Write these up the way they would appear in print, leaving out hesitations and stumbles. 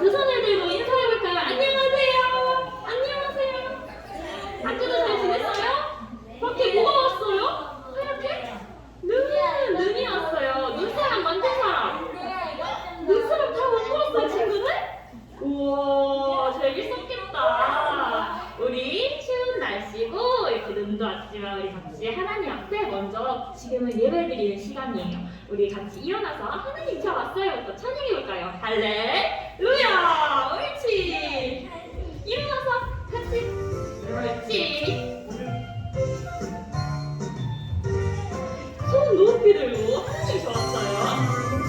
두 손을 들고 인사해볼까요? 안녕하세요. 안녕하세요. 학교도 잘 지냈어요? 밖에 뭐가 왔어요? 하얗게? 눈이 왔어요. 눈사람 만든 사람. 눈사람 다 갖고 왔어요, 친구들? 우와, 재밌었겠다. 우리 추운 날씨고 이렇게 눈도 왔지만 우리 같이 하나님 앞에 먼저 지금은 예배드리는 시간이에요. 우리 같이 일어나서 하나님 저 왔어요부터 찬양해볼까요? 할렐루야! 옳지! 일어나서 같이 옳지! 손 높이 들고 하나님 저 왔어요.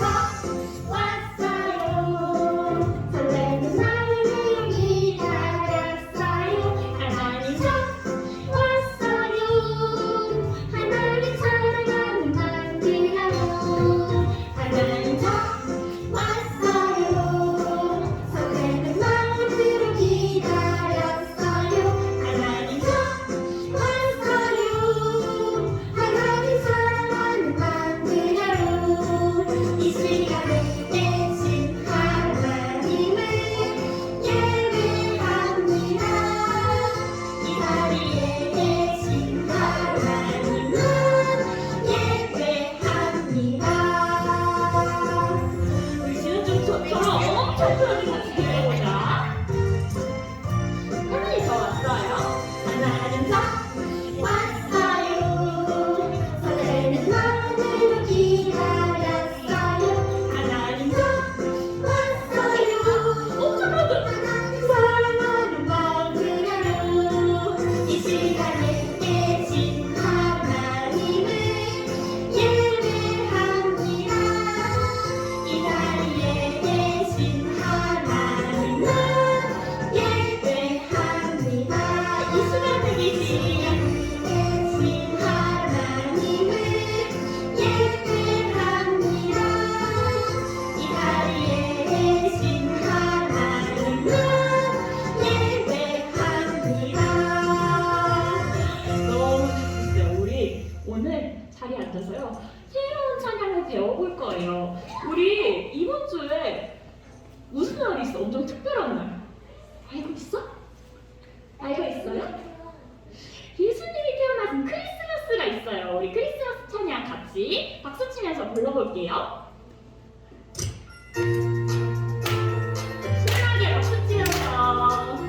새로운 찬양을 배워볼 거예요. 우리 이번 주에 무슨 날이 있어? 엄청 특별한 날. 알고 있어? 알고 있어요? 예수님이 태어나신 크리스마스가 있어요. 우리 크리스마스 찬양 같이 박수 치면서 불러볼게요. 신나게 박수 치면서.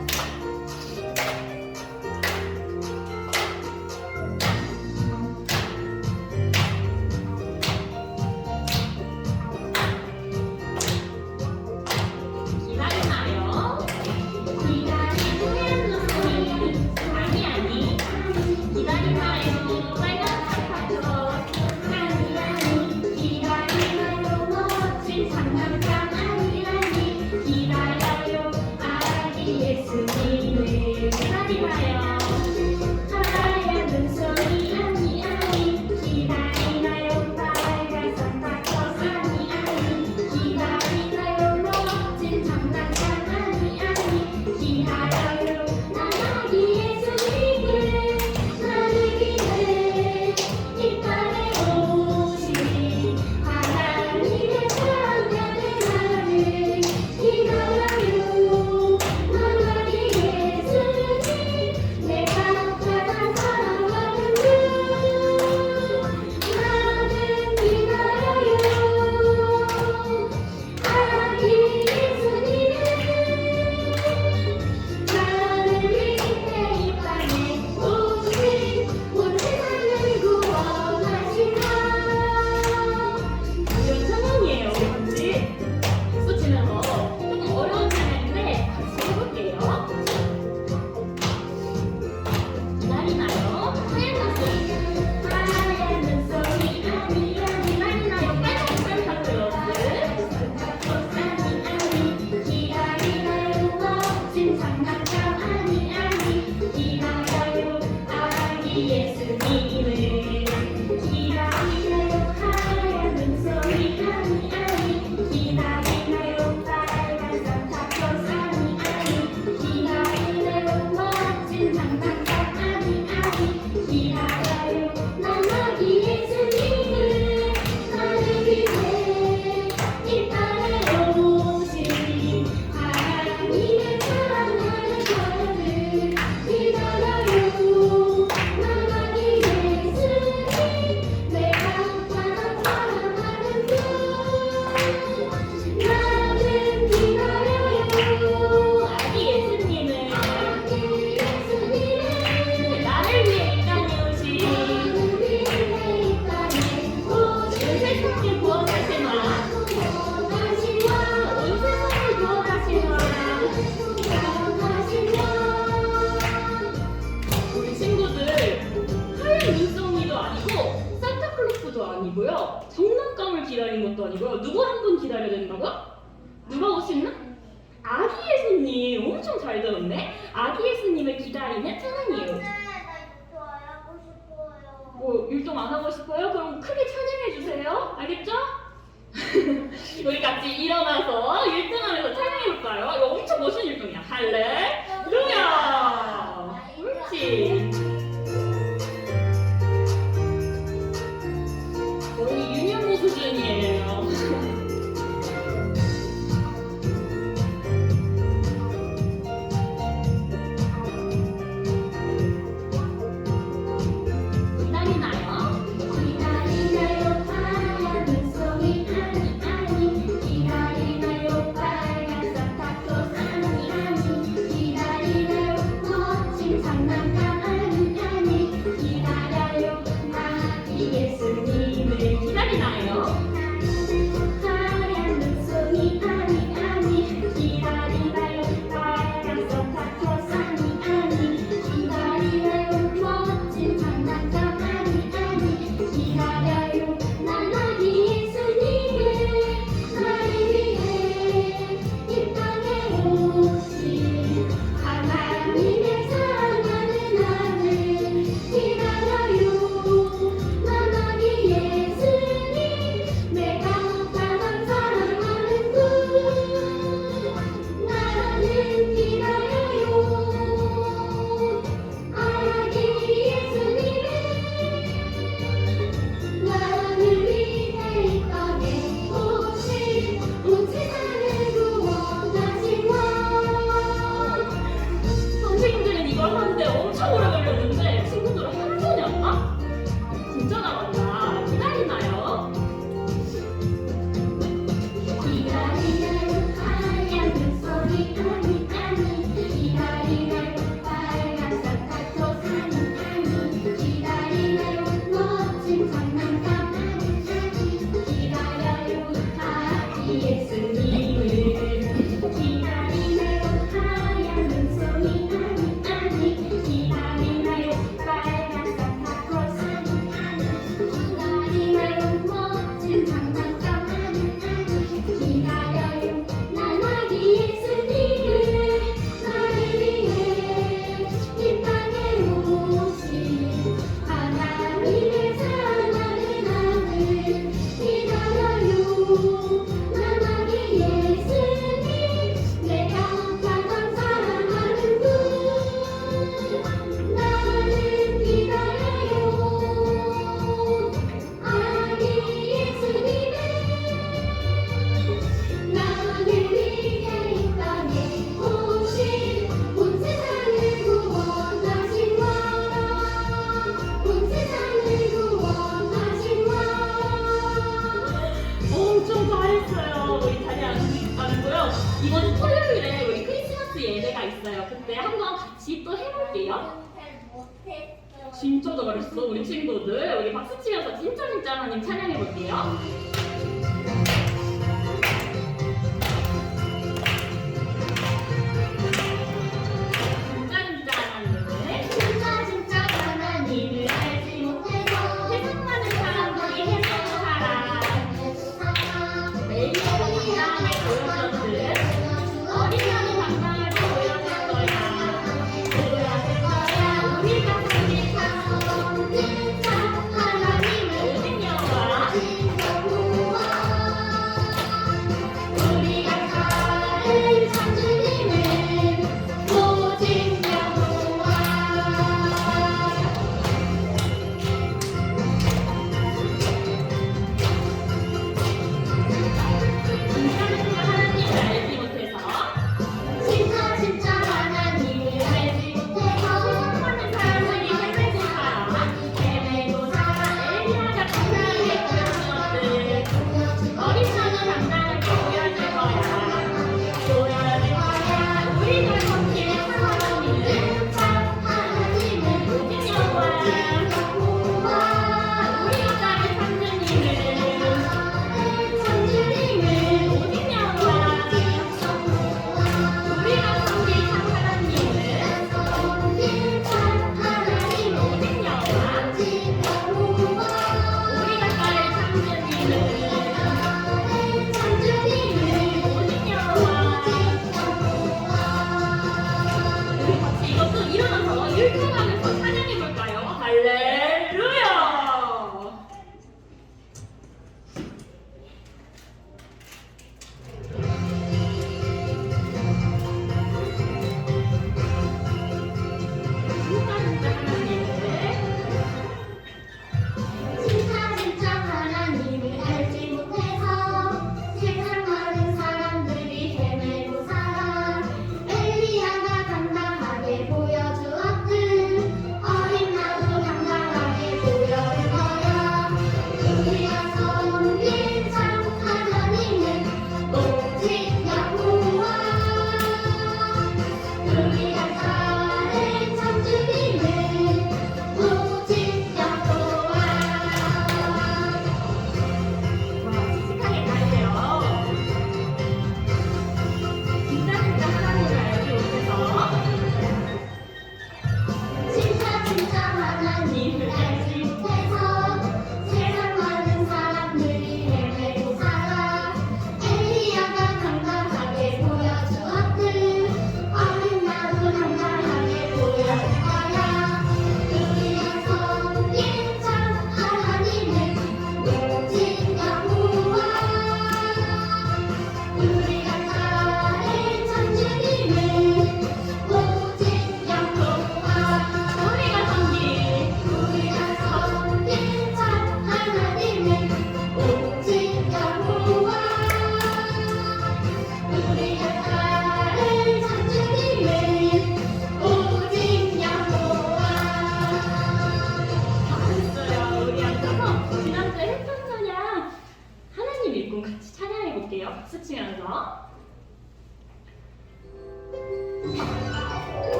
아니고요. 장난감을 기다리는 것도 아니고요. 누구 한 분 기다려야 된다고요? 누가 오시나? 아기 예수님. 엄청 잘 들었네. 아기 예수님을 기다리는 찬양이에요. 뭐 율동 안 하고 싶어요? 그럼 크게 찬양해 주세요. 알겠죠? 우리 같이 일어나서 율동하면서 찬양해볼까요? 이거 엄청 멋있는 율동이야. 할렐루야! 옳지. 거의 윤영모 수준이에요. 선생님들은 이걸 하는데 엄청 오래 걸렸는데 친구들은 한 번이 었나? 진짜 잘한다. 기다리나요? 기다리나요 하얀 눈송이 아니 기다리나요 빨간 산타클로스 아니 기다리나요 멋진 장난감 아니 기다려요 아기 예수님을 기다리나요 하얀 눈송이 아니 기다리나요 빨간 산타클로스 아니 기다리나요 멋진 장난감 기다려요 난 아기 예수님을 나를 위해 이 땅에 오신 하나님의 사랑하는 아들 기다려요 난 아기 예수님 내가 가장 사랑하는 분 나는 기다려요 아기 예수님을 나를 위해 이 땅에 오신 온 세상을 구원하신 왕온 세상을 구원하신 왕 엄청 잘했어요. 우리 다리 안고요. 이번 토요일에 우리 크리스마스 예배가 있어요. 그때 한번 같이 또 해볼게요. 진짜 잘했어 우리 친구들. 우리 박수 치면서 진짜 하나님 찬양해볼게요. 진짜 하나님을 알지 못해서 해석 많은 사람들이 해석하라. 매일 이 땅에 보여줬듯 어린아이 당당하게 보여줄 거야. 보여줄 거야. 우리가 생각하는 하나님을 오직 여호와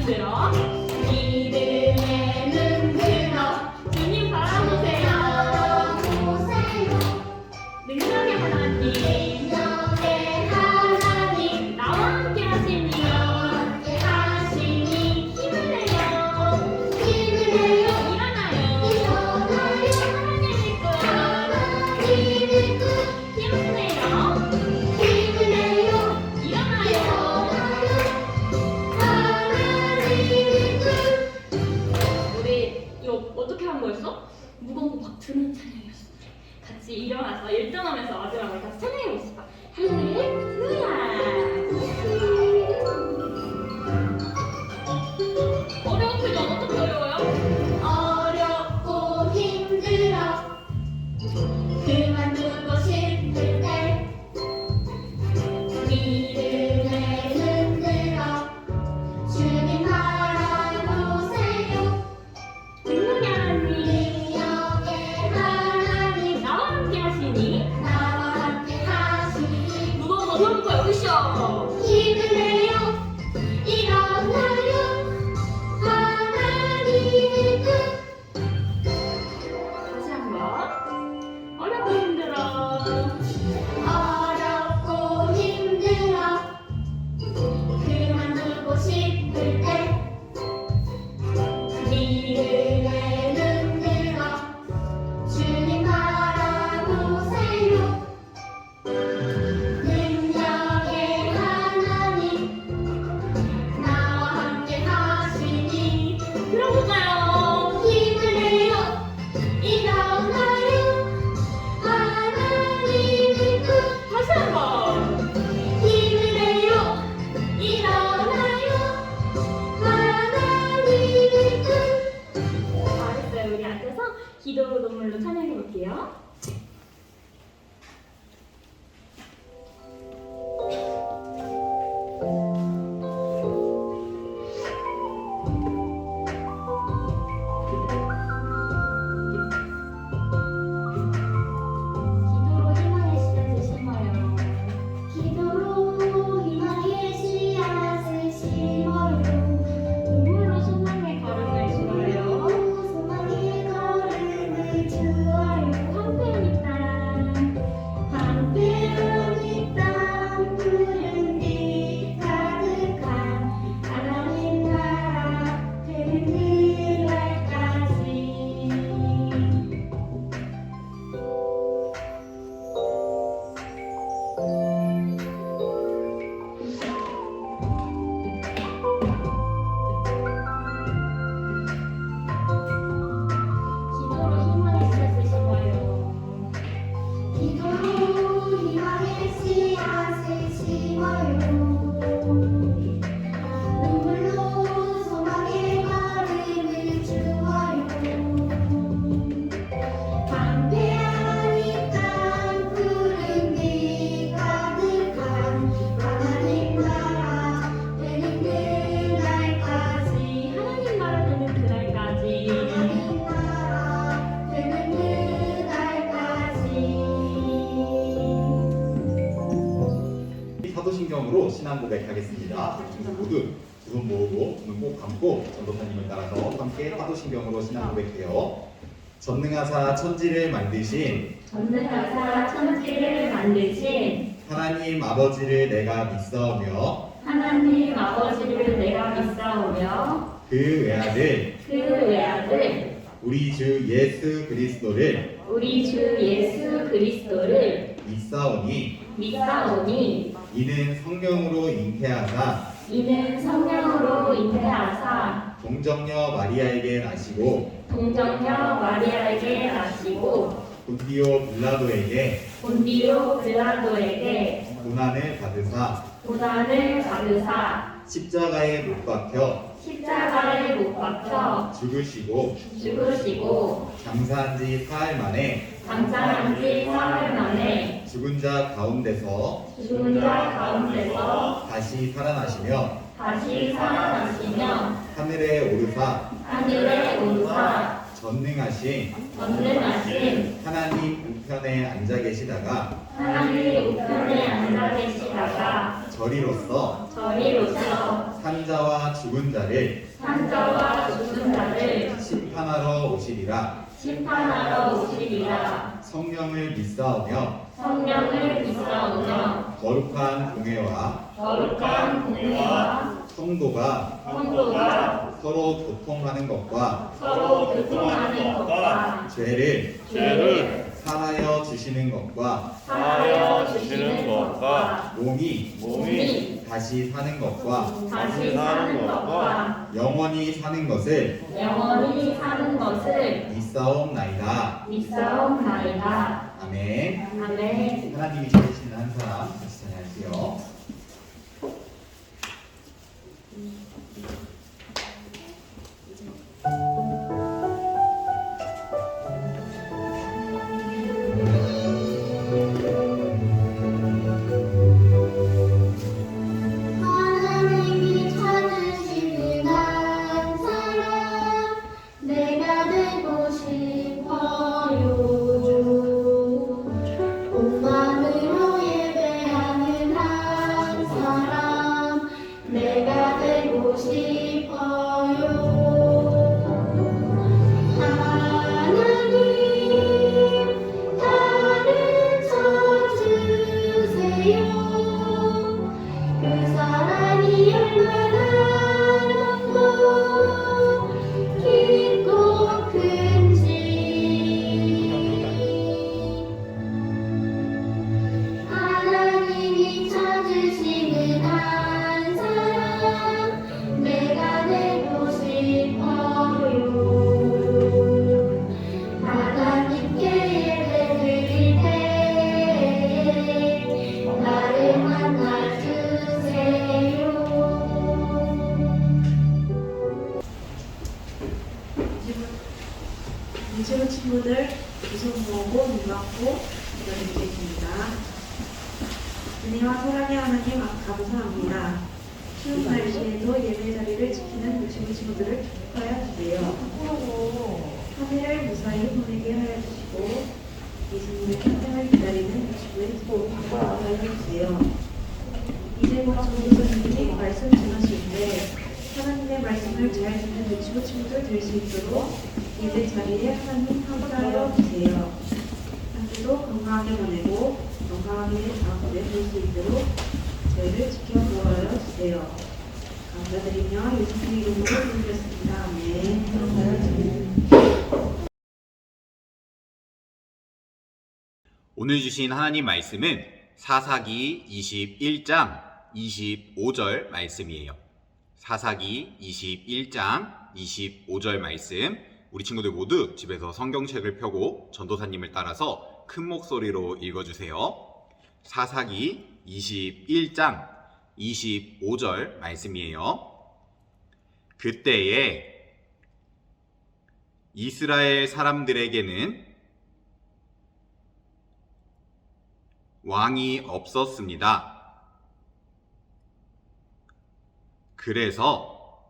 흔들어 믿음의 눈 들어 주님 바라보세요. 능력의 하나님 능력의 하나님 나와 함께 하시니 힘을 내요 힘을 내요 일어나요 일어나요 하나님의 뜻 힘을 내요 힘을 내요 일어나요 하나님의 뜻 우리 이거 어떻게 한 거였어? 무거운 거 막 드는 찬양이었어. 같이 일어나서 일어나면서 마지막으로 같이 찬양해봅시다. 할렐루야. 어려운 표정 어떻게 어려워요? 어렵고 힘들어 그만두고 싶을 때 믿음의 눈 들어 주님 바라보세요. 능력의 하나님 능력의 하나님 나와 함께 하시니 나와 함께 하시니 무거운 거 어려운 거 여기 있어. 힘을 내요 일어나요 하나님의 뜻 다시 한번 어렵고 힘들어 어렵고 힘들어 그만두고 싶을 때 믿음의 눈 들어 주님 바라보세요. 능력의 하나님 나와 함께 하시니 들어볼까요? 힘을 내요 일어나요 하나님의 뜻 다시 한번 힘을 내요 일어나요 하나님의 뜻 잘했어요. 우리 앉아서 기도 눈물로 찬양해 볼게요. 기도로 희망의 씨앗을 심어요. 기도로 희망의 씨앗을 심어요 눈물로 소망의 걸음을 주어요. 소망의 걸음을 주어요 한편이 땅 한편이 땅 푸른 빛 가득한 하나님 나라 되는 그날까지 기도로 희망의 씨앗을 심어요. 기도로 희망의 씨앗을 심어요 눈물로 소망의 걸음을 주어요 방패한 이땅 푸른 빛 가득한 하나님 나라 되는 그날까지 하나님 나라 되는 그날까지 하나님 나라 되는 그날까지 사도신경으로 신앙 고백하겠습니다. 모두 두 손 모으고 눈 꼭 감고 전도사님을 따라서 함께 사도신경으로 신앙 고백해요. 전능하사 천지를 만드신 전능하사 천지를 만드신 하나님 아버지를 내가 믿사오며 하나님 아버지를 내가 믿사오며 그 외아들 그 외아들 우리 주 예수 그리스도를 우리 주 예수 그리스도를 믿사오니 믿사오니 이는 성령으로 잉태하사 이는 성령으로 잉태하사 동정녀 마리아에게 나시고 동정녀 마리아에게 나시고 본디오 빌라도에게 본디오 빌라도에게 고난을 받으사 고난을 받으사 십자가에 못 박혀 십자가에 못 박혀 죽으시고 죽으시고 장사한 지 사흘 만에 장사한 지 사흘 만에 죽은 자 가운데서 죽은 자 가운데서 다시 살아나시며 다시 살아나시며 하늘에 오르사 하늘에 오르사 전능하신 전능하신 하나님 우편에 앉아 계시다가 하나님 우편에 앉아 계시다가 저리로서 산자와 죽은 자를 심판하러 오시리라. 성령을 믿사오며 거룩한 공회와 성도가 서로 교통하는 것과 죄를 사하여 주시는 것과 몸이 다시 사는 것과 영원히 사는 것을 믿사옵나이다. 아멘. 하나님이 찾으시는 한 사람 같이 찬양할게요. 하나님이 찾으시는 한 사람 내가 되고 싶어요. 온 마음으로 예배하는 한 사람 내가 되고 싶어요. 하나님 나를 찾으세요. 그 사랑이 얼마나 높고 깊고 큰지 하나님이 찾으시는 한 사람 내가 되고 싶어요. 하나님께 예배드릴 때 나를 만나주세요. 유치원 친구들 우선 보고 눈 감고 기도드리겠습니다. 은혜와 사랑의 하나님 감사합니다. 추운 날씨에도 예배 자리를 지키는 유치원 친구들을 축복하여 주세요. 한 해를 무사히 보내게 하여 주시고 예수님의 평생을 기다리는 유치부의 축복하여 주세요. 이제 곧 전도사님이 말씀 전하실 때 하나님의 말씀을 잘 듣는 유치부 친구들 될 수 있도록 예배 자리에 하나님 함께하여 주세요. 한 주도 건강하게 보내고 건강하게 다음에 볼 수 있도록 저희를 지켜보아여 주세요. 감사드리며 예수님 이름으로 기도드렸습니다. 아멘. 오늘 주신 하나님 말씀은 사사기 21장 25절 말씀이에요. 사사기 21장 25절 말씀. 우리 친구들 모두 집에서 성경책을 펴고 전도사님을 따라서 큰 목소리로 읽어주세요. 사사기 21장 25절 말씀이에요. 그때에 이스라엘 사람들에게는 왕이 없었습니다. 그래서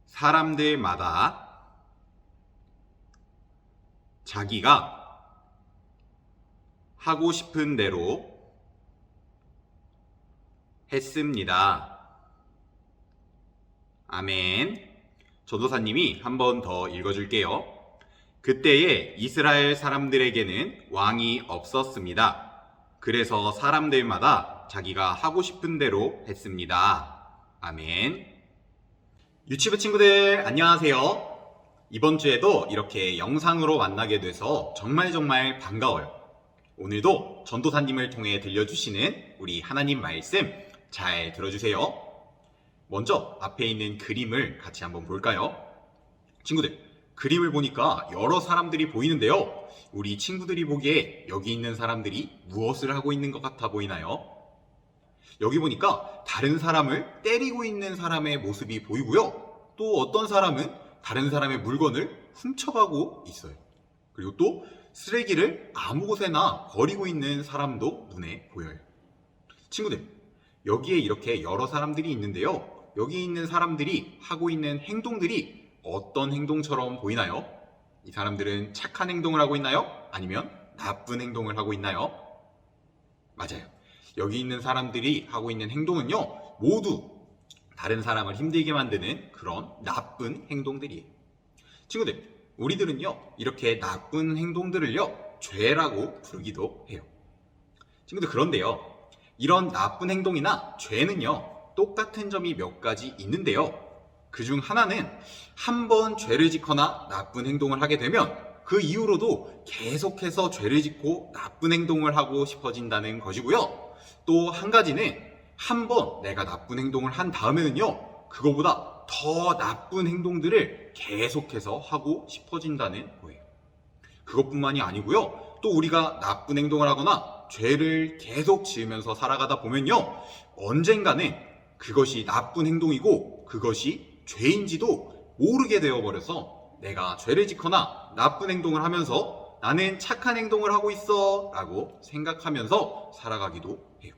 사람들마다 자기가 하고 싶은 대로 했습니다. 아멘. 전도사님이 한 번 더 읽어줄게요. 그때에 이스라엘 사람들에게는 왕이 없었습니다. 그래서 사람들마다 자기가 하고 싶은 대로 했습니다. 아멘. 유치부 친구들 안녕하세요. 이번 주에도 이렇게 영상으로 만나게 돼서 정말 반가워요. 오늘도 전도사님을 통해 들려주시는 우리 하나님 말씀 잘 들어주세요. 먼저 앞에 있는 그림을 같이 한번 볼까요? 친구들, 그림을 보니까 여러 사람들이 보이는데요. 우리 친구들이 보기에 여기 있는 사람들이 무엇을 하고 있는 것 같아 보이나요? 여기 보니까 다른 사람을 때리고 있는 사람의 모습이 보이고요. 또 어떤 사람은 다른 사람의 물건을 훔쳐가고 있어요. 그리고 또 쓰레기를 아무 곳에나 버리고 있는 사람도 눈에 보여요. 친구들, 여기에 이렇게 여러 사람들이 있는데요. 여기 있는 사람들이 하고 있는 행동들이 어떤 행동처럼 보이나요? 이 사람들은 착한 행동을 하고 있나요? 아니면 나쁜 행동을 하고 있나요? 맞아요. 여기 있는 사람들이 하고 있는 행동은요, 모두 다른 사람을 힘들게 만드는 그런 나쁜 행동들이에요. 친구들, 우리들은요, 이렇게 나쁜 행동들을요, 죄라고 부르기도 해요. 친구들, 그런데요, 이런 나쁜 행동이나 죄는요, 똑같은 점이 몇 가지 있는데요. 그중 하나는 한 번 죄를 짓거나 나쁜 행동을 하게 되면 그 이후로도 계속해서 죄를 짓고 나쁜 행동을 하고 싶어진다는 것이고요. 또 한 가지는 한 번 내가 나쁜 행동을 한 다음에는요, 그거보다 더 나쁜 행동들을 계속해서 하고 싶어진다는 거예요. 그것뿐만이 아니고요. 또 우리가 나쁜 행동을 하거나 죄를 계속 지으면서 살아가다 보면요, 언젠가는 그것이 나쁜 행동이고 그것이 죄인지도 모르게 되어버려서 내가 죄를 짓거나 나쁜 행동을 하면서 나는 착한 행동을 하고 있어 라고 생각하면서 살아가기도 해요.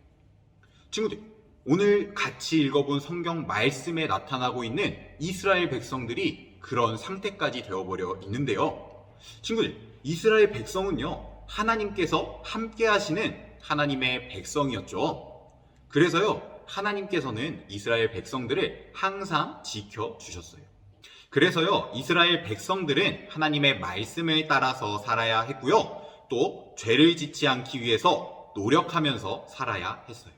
친구들, 오늘 같이 읽어본 성경 말씀에 나타나고 있는 이스라엘 백성들이 그런 상태까지 되어버려 있는데요. 친구들, 이스라엘 백성은요, 하나님께서 함께 하시는 하나님의 백성이었죠. 그래서요, 하나님께서는 이스라엘 백성들을 항상 지켜주셨어요. 그래서요, 이스라엘 백성들은 하나님의 말씀을 따라서 살아야 했고요. 또 죄를 짓지 않기 위해서 노력하면서 살아야 했어요.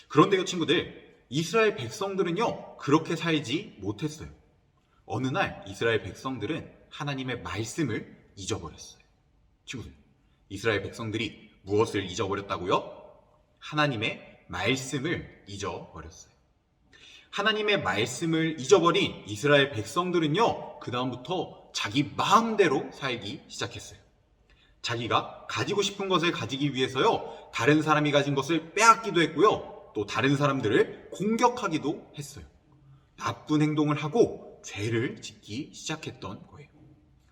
그런데요, 친구들, 이스라엘 백성들은요, 그렇게 살지 못했어요. 어느 날 이스라엘 백성들은 하나님의 말씀을 잊어버렸어요. 친구들, 이스라엘 백성들이 무엇을 잊어버렸다고요? 하나님의 말씀을 잊어버렸어요. 하나님의 말씀을 잊어버린 이스라엘 백성들은요, 그 다음부터 자기 마음대로 살기 시작했어요. 자기가 가지고 싶은 것을 가지기 위해서요, 다른 사람이 가진 것을 빼앗기도 했고요, 또 다른 사람들을 공격하기도 했어요. 나쁜 행동을 하고 죄를 짓기 시작했던 거예요.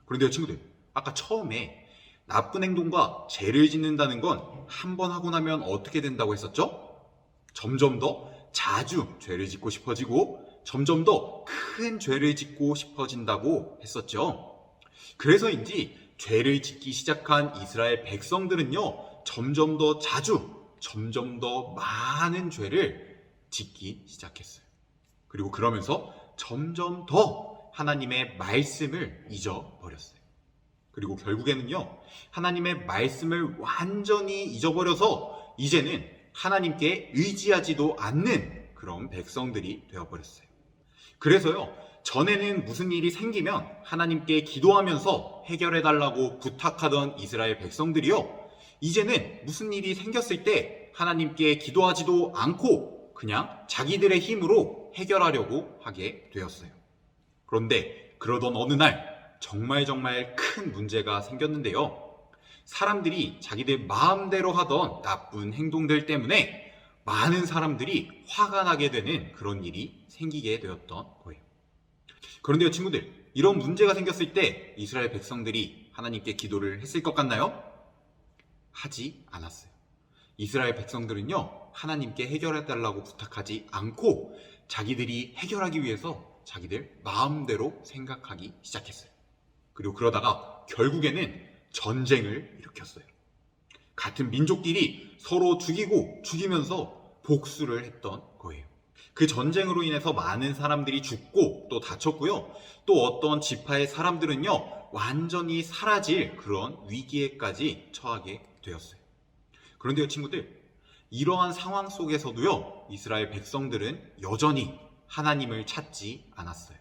그런데요, 친구들, 아까 처음에 나쁜 행동과 죄를 짓는다는 건 한 번 하고 나면 어떻게 된다고 했었죠? 점점 더 자주 죄를 짓고 싶어지고 점점 더 큰 죄를 짓고 싶어진다고 했었죠. 그래서인지 죄를 짓기 시작한 이스라엘 백성들은요, 점점 더 자주, 점점 더 많은 죄를 짓기 시작했어요. 그리고 그러면서 점점 더 하나님의 말씀을 잊어버렸어요. 그리고 결국에는요, 하나님의 말씀을 완전히 잊어버려서 이제는 하나님께 의지하지도 않는 그런 백성들이 되어버렸어요. 그래서요, 전에는 무슨 일이 생기면 하나님께 기도하면서 해결해달라고 부탁하던 이스라엘 백성들이요, 이제는 무슨 일이 생겼을 때 하나님께 기도하지도 않고 그냥 자기들의 힘으로 해결하려고 하게 되었어요. 그런데 그러던 어느 날 정말 큰 문제가 생겼는데요. 사람들이 자기들 마음대로 하던 나쁜 행동들 때문에 많은 사람들이 화가 나게 되는 그런 일이 생기게 되었던 거예요. 그런데요, 친구들, 이런 문제가 생겼을 때 이스라엘 백성들이 하나님께 기도를 했을 것 같나요? 하지 않았어요. 이스라엘 백성들은요, 하나님께 해결해달라고 부탁하지 않고 자기들이 해결하기 위해서 자기들 마음대로 생각하기 시작했어요. 그리고 그러다가 결국에는 전쟁을 일으켰어요. 같은 민족끼리 서로 죽이고 죽이면서 복수를 했던 거예요. 그 전쟁으로 인해서 많은 사람들이 죽고 또 다쳤고요. 또 어떤 지파의 사람들은요, 완전히 사라질 그런 위기에까지 처하게 되었어요. 그런데요, 친구들, 이러한 상황 속에서도요, 이스라엘 백성들은 여전히 하나님을 찾지 않았어요.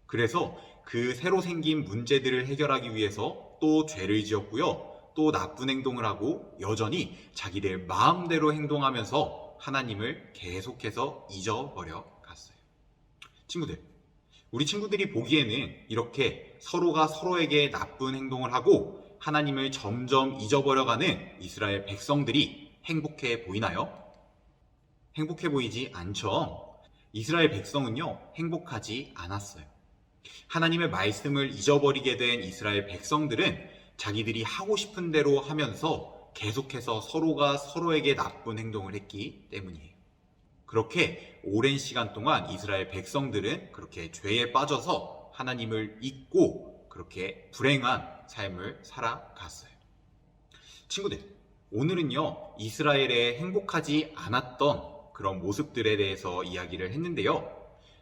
그래서 그 새로 생긴 문제들을 해결하기 위해서 또 죄를 지었고요. 또 나쁜 행동을 하고 여전히 자기들 마음대로 행동하면서 하나님을 계속해서 잊어버려 갔어요. 친구들, 우리 친구들이 보기에는 이렇게 서로가 서로에게 나쁜 행동을 하고 하나님을 점점 잊어버려가는 이스라엘 백성들이 행복해 보이나요? 행복해 보이지 않죠? 이스라엘 백성은요, 행복하지 않았어요. 하나님의 말씀을 잊어버리게 된 이스라엘 백성들은 자기들이 하고 싶은 대로 하면서 계속해서 서로가 서로에게 나쁜 행동을 했기 때문이에요. 그렇게 오랜 시간 동안 이스라엘 백성들은 그렇게 죄에 빠져서 하나님을 잊고 그렇게 불행한 삶을 살아갔어요. 친구들, 오늘은요, 이스라엘의 행복하지 않았던 그런 모습들에 대해서 이야기를 했는데요.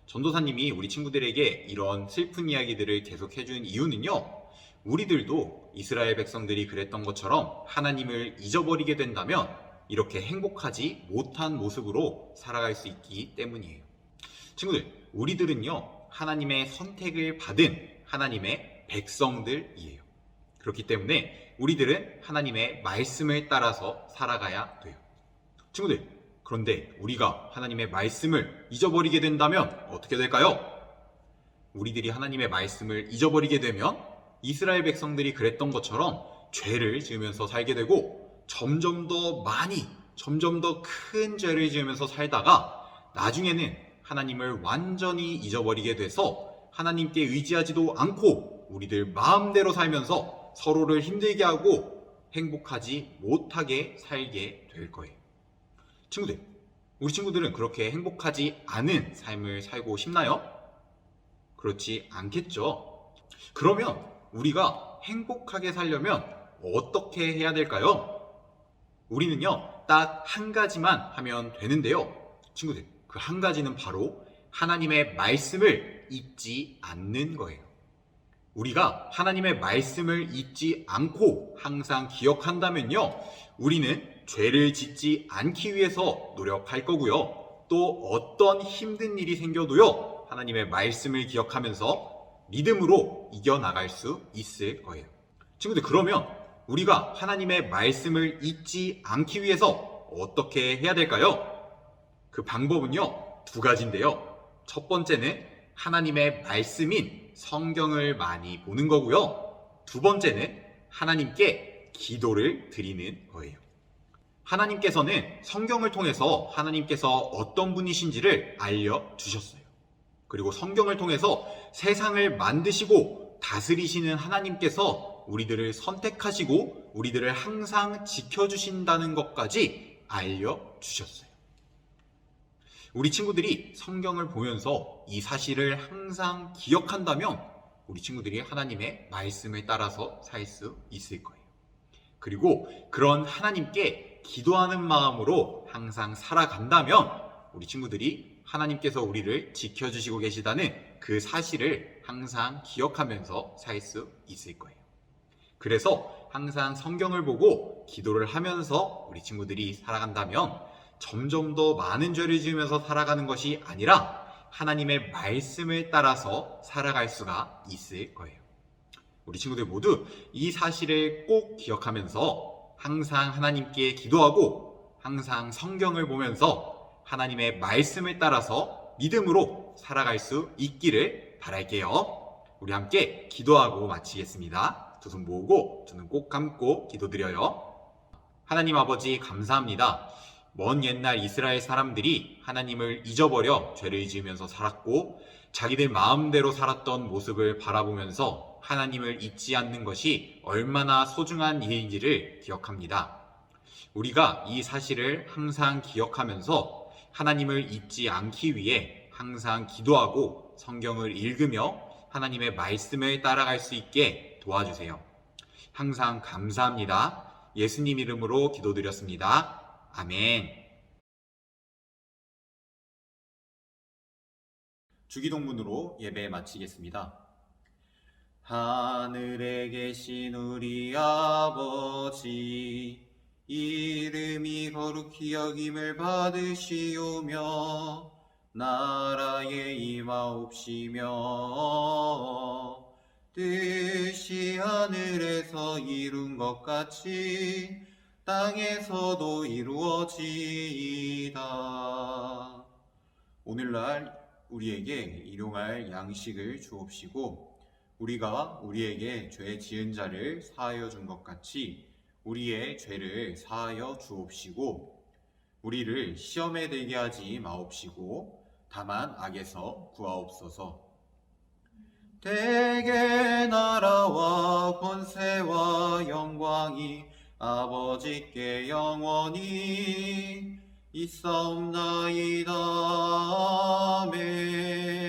전도사님이 우리 친구들에게 이런 슬픈 이야기들을 계속 해준 이유는요, 우리들도 이스라엘 백성들이 그랬던 것처럼 하나님을 잊어버리게 된다면 이렇게 행복하지 못한 모습으로 살아갈 수 있기 때문이에요. 친구들, 우리들은요, 하나님의 선택을 받은 하나님의 백성들이에요. 그렇기 때문에 우리들은 하나님의 말씀을 따라서 살아가야 돼요. 친구들, 그런데 우리가 하나님의 말씀을 잊어버리게 된다면 어떻게 될까요? 우리들이 하나님의 말씀을 잊어버리게 되면 이스라엘 백성들이 그랬던 것처럼 죄를 지으면서 살게 되고 점점 더 많이, 점점 더 큰 죄를 지으면서 살다가 나중에는 하나님을 완전히 잊어버리게 돼서 하나님께 의지하지도 않고 우리들 마음대로 살면서 서로를 힘들게 하고 행복하지 못하게 살게 될 거예요. 친구들, 우리 친구들은 그렇게 행복하지 않은 삶을 살고 싶나요? 그렇지 않겠죠? 그러면 우리가 행복하게 살려면 어떻게 해야 될까요? 우리는요, 딱 한 가지만 하면 되는데요. 친구들, 그 한 가지는 바로 하나님의 말씀을 잊지 않는 거예요. 우리가 하나님의 말씀을 잊지 않고 항상 기억한다면요, 우리는 죄를 짓지 않기 위해서 노력할 거고요. 또 어떤 힘든 일이 생겨도요, 하나님의 말씀을 기억하면서 믿음으로 이겨나갈 수 있을 거예요. 친구들, 그러면 우리가 하나님의 말씀을 잊지 않기 위해서 어떻게 해야 될까요? 그 방법은요, 두 가지인데요. 첫 번째는 하나님의 말씀인 성경을 많이 보는 거고요. 두 번째는 하나님께 기도를 드리는 거예요. 하나님께서는 성경을 통해서 하나님께서 어떤 분이신지를 알려주셨어요. 그리고 성경을 통해서 세상을 만드시고 다스리시는 하나님께서 우리들을 선택하시고 우리들을 항상 지켜주신다는 것까지 알려주셨어요. 우리 친구들이 성경을 보면서 이 사실을 항상 기억한다면 우리 친구들이 하나님의 말씀을 따라서 살 수 있을 거예요. 그리고 그런 하나님께 기도하는 마음으로 항상 살아간다면 우리 친구들이 하나님께서 우리를 지켜주시고 계시다는 그 사실을 항상 기억하면서 살 수 있을 거예요. 그래서 항상 성경을 보고 기도를 하면서 우리 친구들이 살아간다면 점점 더 많은 죄를 지으면서 살아가는 것이 아니라 하나님의 말씀을 따라서 살아갈 수가 있을 거예요. 우리 친구들 모두 이 사실을 꼭 기억하면서 항상 하나님께 기도하고 항상 성경을 보면서 하나님의 말씀을 따라서 믿음으로 살아갈 수 있기를 바랄게요. 우리 함께 기도하고 마치겠습니다. 두 손 모으고 두 눈 꼭 감고 기도드려요. 하나님 아버지, 감사합니다. 먼 옛날 이스라엘 사람들이 하나님을 잊어버려 죄를 지으면서 살았고 자기들 마음대로 살았던 모습을 바라보면서 하나님을 잊지 않는 것이 얼마나 소중한 일인지를 기억합니다. 우리가 이 사실을 항상 기억하면서 하나님을 잊지 않기 위해 항상 기도하고 성경을 읽으며 하나님의 말씀을 따라갈 수 있게 도와주세요. 항상 감사합니다. 예수님 이름으로 기도드렸습니다. 아멘. 주기도문으로 예배 마치겠습니다. 하늘에 계신 우리 아버지, 이름이 거룩히 여김을 받으시오며 나라에 임하옵시며 뜻이 하늘에서 이룬 것 같이 땅에서도 이루어지이다. 오늘날 우리에게 일용할 양식을 주옵시고 우리가 우리에게 죄 지은 자를 사하여 준 것 같이 우리의 죄를 사하여 주옵시고 우리를 시험에 들게 하지 마옵시고 다만 악에서 구하옵소서. 대개 나라와 권세와 영광이 아버지께 영원히 있사옵나이다. 아멘.